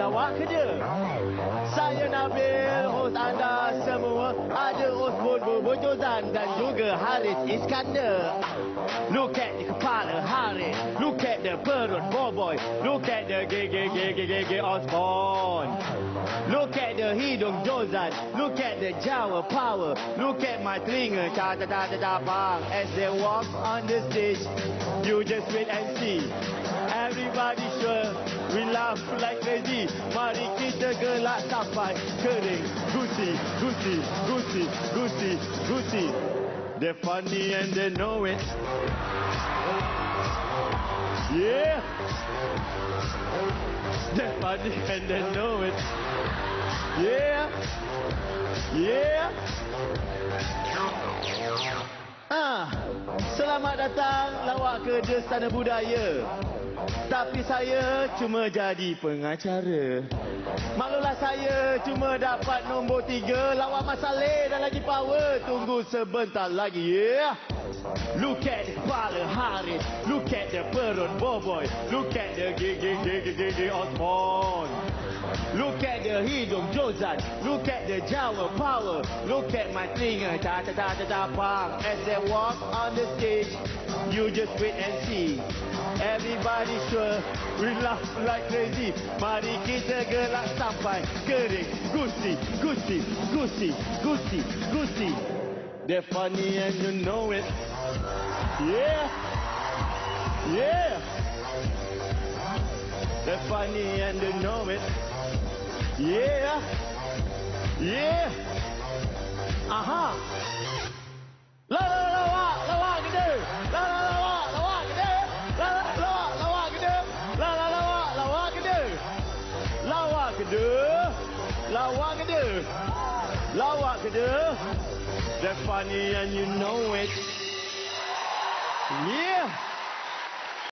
lawak kerja. Saya Nabil, hos anda semua. Ada Osbon Bojozan dan juga Haris Iskandar. Look at the kepala Haris. Look at the perut Boboy. Look at the gege Osbon. Look at the hidung Jozan. Look at the Jawa power. Look at my telinga bang. As they walk on the stage, you just wait and see. Everybody sure we laugh like crazy. Mari kita gelak sampai kering. Gucci, Gucci, Gucci, Gucci, Gucci. They're funny and they know it. Yeah. They're funny and they know it. Yeah. Yeah. Selamat datang lawak kerja Istana Budaya. Tapi saya cuma jadi pengacara. Maklumlah saya cuma dapat nombor 3. Lawak Masaleh dan lagi power. Tunggu sebentar lagi, yeah. Look at the kepala Haris. Look at the perut Boboy. Look at the gigi Osbon. Look at the hidung Jozan. Look at the Jawa power. Look at my telinga bang. As they walk on the stage, you just wait and see. Everybody sure we laugh like crazy. Mari kita gelak sampai kering. Gucci, Gucci, Gucci, Gucci, Gucci. They're funny and you know it. Yeah. Yeah. They're funny and you know it. Yeah. Yeah. Aha. Lawak gede. Lawak gede. Lawak gede. Lawak gede. Lawak gede. Lawak gede. Lawak gede. They're funny and you know it. Yeah.